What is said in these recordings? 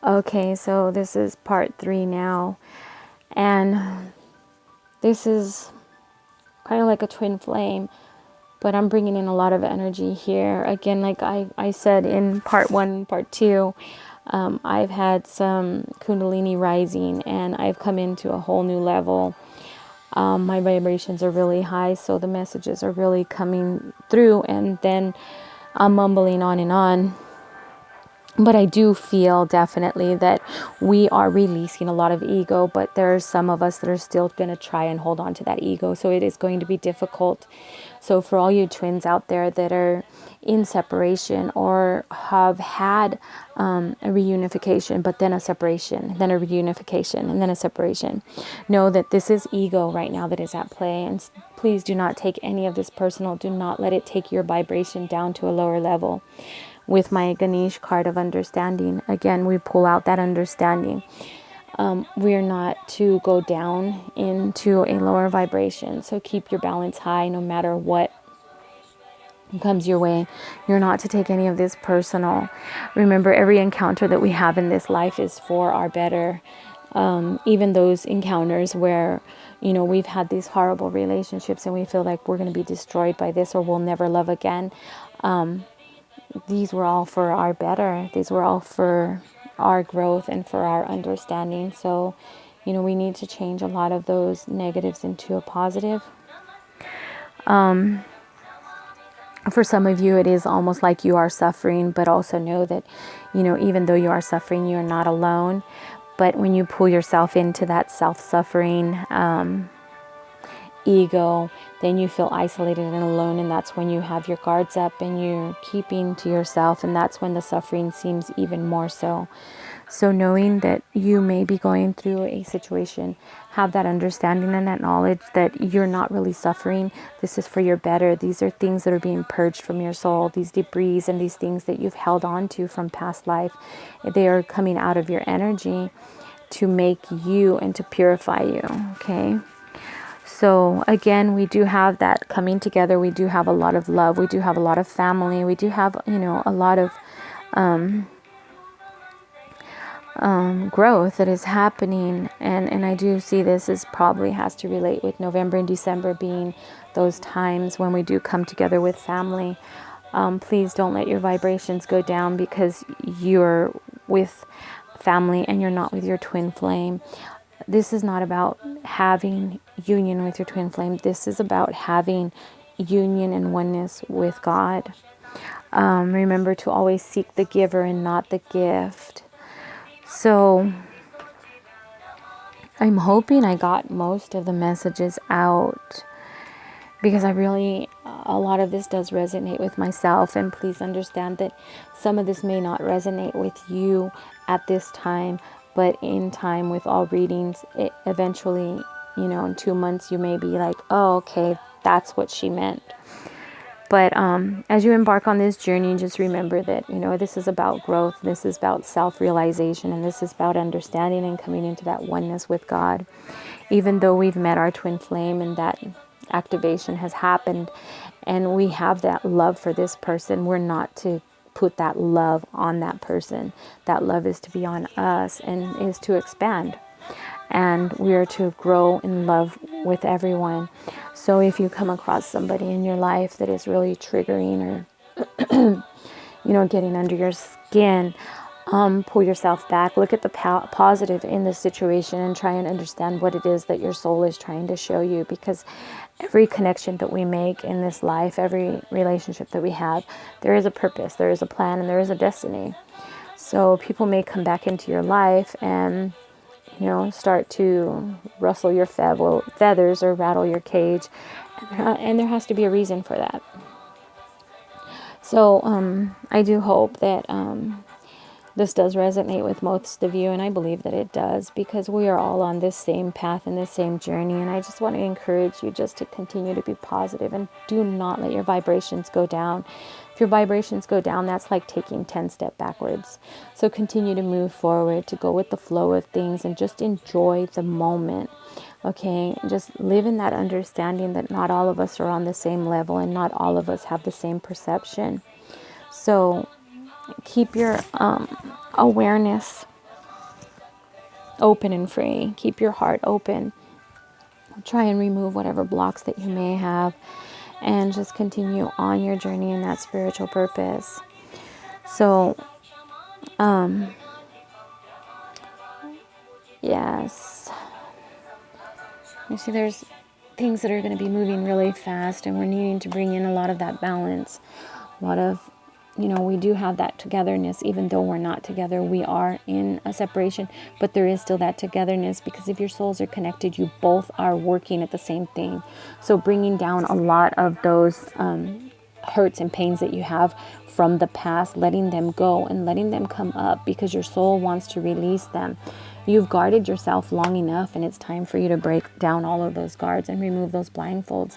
Okay, so this is part 3 now. And this is kind of like a twin flame, but I'm bringing in a lot of energy here. Again, like I said in part 1, part 2, I've had some Kundalini rising and I've come into a whole new level. My vibrations are really high, so the messages are really coming through, and then I'm mumbling on and on. But I do feel definitely that we are releasing a lot of ego, but there are some of us that are still going to try and hold on to that ego. So it is going to be difficult. So for all you twins out there that are in separation or have had a reunification, but then a separation, then a reunification, and then a separation, know that this is ego right now that is at play. And please do not take any of this personal. Do not let it take your vibration down to a lower level. With my Ganesh card of understanding, again, we pull out that understanding. We're not to go down into a lower vibration. So keep your balance high no matter what comes your way. You're not to take any of this personal. Remember, every encounter that we have in this life is for our better. Even those encounters where, we've had these horrible relationships and we feel like we're going to be destroyed by this or we'll never love again. These were all for our better. These were all for our growth and for our understanding. So, we need to change a lot of those negatives into a positive. For some of you, it is almost like you are suffering, but also know that, even though you are suffering, you're not alone. But when you pull yourself into that self-suffering ego, then you feel isolated and alone, and that's when you have your guards up and you're keeping to yourself, and that's when the suffering seems even more so. So knowing that you may be going through a situation, have that understanding and that knowledge that you're not really suffering. This is for your better. These are things that are being purged from your soul, these debris and these things that you've held on to from past life. They are coming out of your energy to make you and to purify you, okay? So again, we do have that coming together. We do have a lot of love. We do have a lot of family. We do have, a lot of growth that is happening. And I do see this as probably has to relate with November and December being those times when we do come together with family. Please don't let your vibrations go down because you're with family and you're not with your twin flame. This is not about having union with your twin flame. This is about having union and oneness with God. Remember to always seek the giver and not the gift. So I'm hoping I got most of the messages out because a lot of this does resonate with myself. And please understand that some of this may not resonate with you at this time. But in time, with all readings, it eventually, in 2 months, you may be like, oh, okay, that's what she meant. But as you embark on this journey, just remember that, this is about growth. This is about self-realization. And this is about understanding and coming into that oneness with God. Even though we've met our twin flame and that activation has happened and we have that love for this person, we're not to put that love on that person. That love is to be on us and is to expand. And we are to grow in love with everyone. So if you come across somebody in your life that is really triggering or, getting under your skin, pull yourself back. Look at the positive in the situation and try and understand what it is that your soul is trying to show you. Because every connection that we make in this life, every relationship that we have, there is a purpose, there is a plan, and there is a destiny. So people may come back into your life and, start to rustle your feathers or rattle your cage. And there has to be a reason for that. So I do hope that this does resonate with most of you, and I believe that it does, because we are all on this same path and this same journey. And I just want to encourage you just to continue to be positive and do not let your vibrations go down. If your vibrations go down, that's like taking 10 steps backwards. So continue to move forward, to go with the flow of things and just enjoy the moment. Okay, just live in that understanding that not all of us are on the same level and not all of us have the same perception. So keep your awareness open and free. Keep your heart open. Try and remove whatever blocks that you may have, and just continue on your journey in that spiritual purpose. So, yes. You see, there's things that are going to be moving really fast, and we're needing to bring in a lot of that balance. A lot of, we do have that togetherness, even though we're not together. We are in a separation, but there is still that togetherness, because if your souls are connected, you both are working at the same thing. So bringing down a lot of those hurts and pains that you have from the past, letting them go and letting them come up, because your soul wants to release them. You've guarded yourself long enough, and it's time for you to break down all of those guards and remove those blindfolds,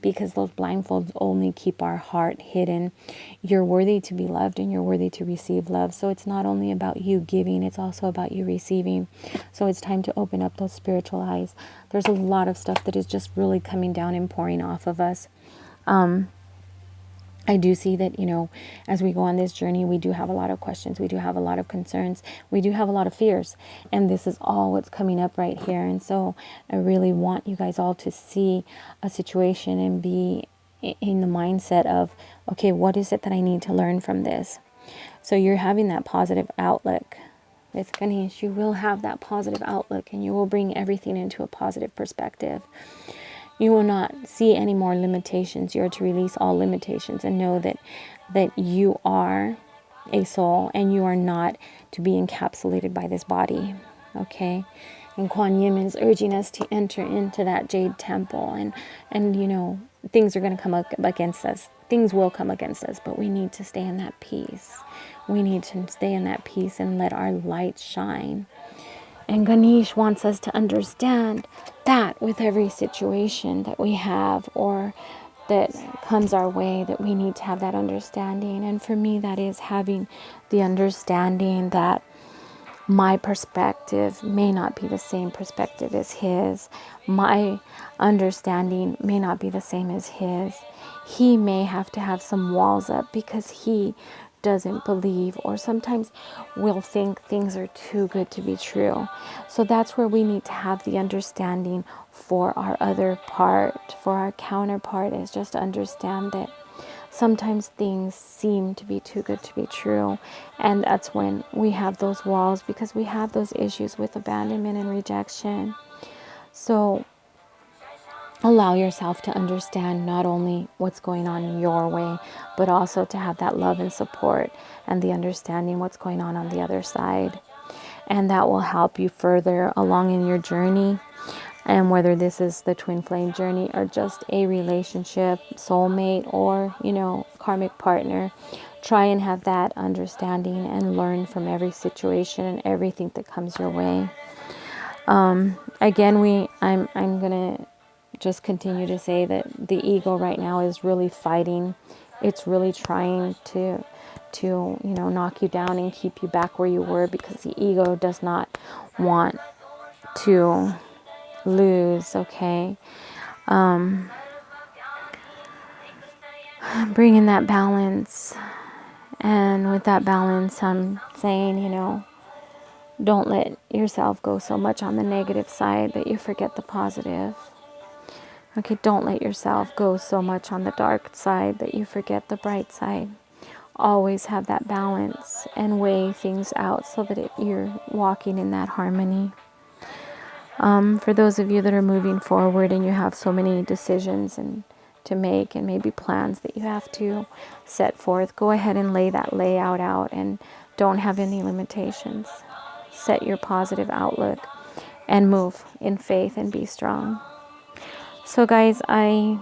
because those blindfolds only keep our heart hidden. You're worthy to be loved, and you're worthy to receive love. So it's not only about you giving, it's also about you receiving. So it's time to open up those spiritual eyes. There's a lot of stuff that is just really coming down and pouring off of us. I do see that, as we go on this journey, we do have a lot of questions. We do have a lot of concerns. We do have a lot of fears. And this is all what's coming up right here. And so I really want you guys all to see a situation and be in the mindset of, okay, what is it that I need to learn from this? So you're having that positive outlook. With Ganesh, you will have that positive outlook, and you will bring everything into a positive perspective. You will not see any more limitations. You are to release all limitations and know that you are a soul, and you are not to be encapsulated by this body. Okay? And Kuan Yin is urging us to enter into that jade temple, and things are going to come up against us. Things will come against us, but we need to stay in that peace. We need to stay in that peace and let our light shine. And Ganesh wants us to understand that with every situation that we have or that comes our way, that we need to have that understanding. And for me, that is having the understanding that my perspective may not be the same perspective as his. My understanding may not be the same as his. He may have to have some walls up because he doesn't believe, or sometimes we'll think things are too good to be true. So that's where we need to have the understanding for our other part, for our counterpart, is just to understand that sometimes things seem to be too good to be true. And that's when we have those walls, because we have those issues with abandonment and rejection. So allow yourself to understand not only what's going on in your way, but also to have that love and support and the understanding what's going on the other side. And that will help you further along in your journey. And whether this is the twin flame journey or just a relationship, soulmate, or, karmic partner, try and have that understanding and learn from every situation and everything that comes your way. Again, I'm gonna just continue to say that the ego right now is really fighting. It's really trying to knock you down and keep you back where you were, because the ego does not want to lose. Okay, bring in that balance, and with that balance, I'm saying, don't let yourself go so much on the negative side that you forget the positive. Okay, don't let yourself go so much on the dark side that you forget the bright side. Always have that balance and weigh things out so that you're walking in that harmony. For those of you that are moving forward and you have so many decisions and to make, and maybe plans that you have to set forth, go ahead and lay that layout out and don't have any limitations. Set your positive outlook and move in faith and be strong. So guys, I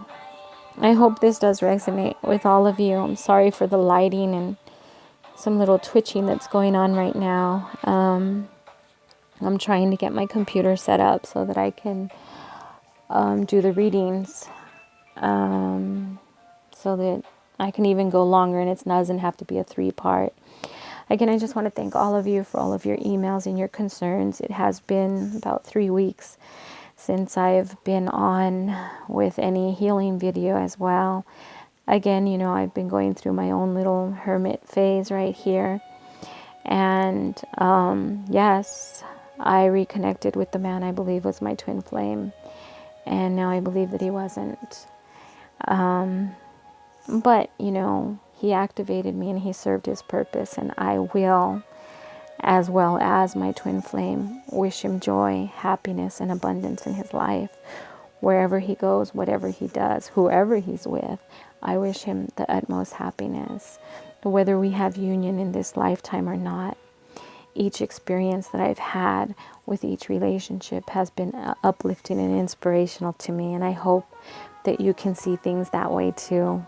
hope this does resonate with all of you. I'm sorry for the lighting and some little twitching that's going on right now. I'm trying to get my computer set up so that I can do the readings, so that I can even go longer and it doesn't have to be a 3-part. Again, I just want to thank all of you for all of your emails and your concerns. It has been about 3 weeks since I've been on with any healing video as well. Again, I've been going through my own little hermit phase right here. And yes, I reconnected with the man I believe was my twin flame, and now I believe that he wasn't. But, he activated me and he served his purpose, and I will, as well as my twin flame, wish him joy, happiness, and abundance in his life. Wherever he goes, whatever he does, whoever he's with, I wish him the utmost happiness. Whether we have union in this lifetime or not, each experience that I've had with each relationship has been uplifting and inspirational to me, and I hope that you can see things that way too.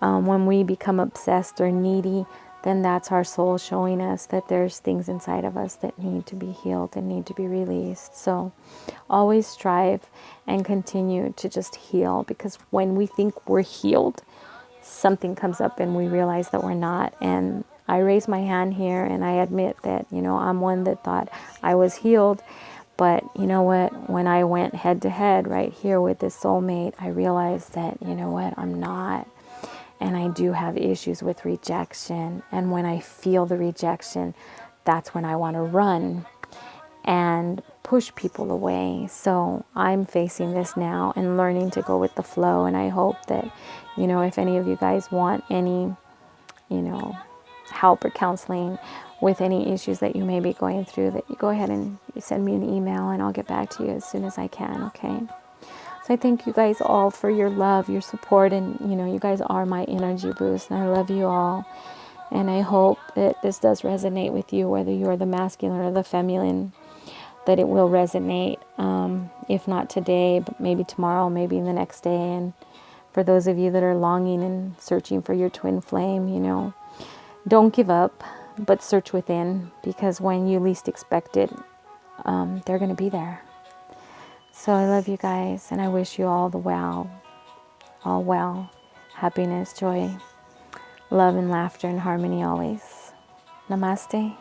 When we become obsessed or needy, then that's our soul showing us that there's things inside of us that need to be healed and need to be released. So always strive and continue to just heal, because when we think we're healed, something comes up and we realize that we're not. And I raise my hand here and I admit that, I'm one that thought I was healed. But you know what? When I went head to head right here with this soulmate, I realized that, I'm not. And I do have issues with rejection. And when I feel the rejection, that's when I want to run and push people away. So I'm facing this now and learning to go with the flow. And I hope that, if any of you guys want any, help or counseling with any issues that you may be going through, that you go ahead and you send me an email and I'll get back to you as soon as I can, okay? So I thank you guys all for your love, your support, and you guys are my energy boost, and I love you all. And I hope that this does resonate with you, whether you are the masculine or the feminine, that it will resonate. If not today, but maybe tomorrow, maybe the next day. And for those of you that are longing and searching for your twin flame, don't give up, but search within, because when you least expect it, they're going to be there. So I love you guys, and I wish you all well, happiness, joy, love, and laughter, and harmony always. Namaste.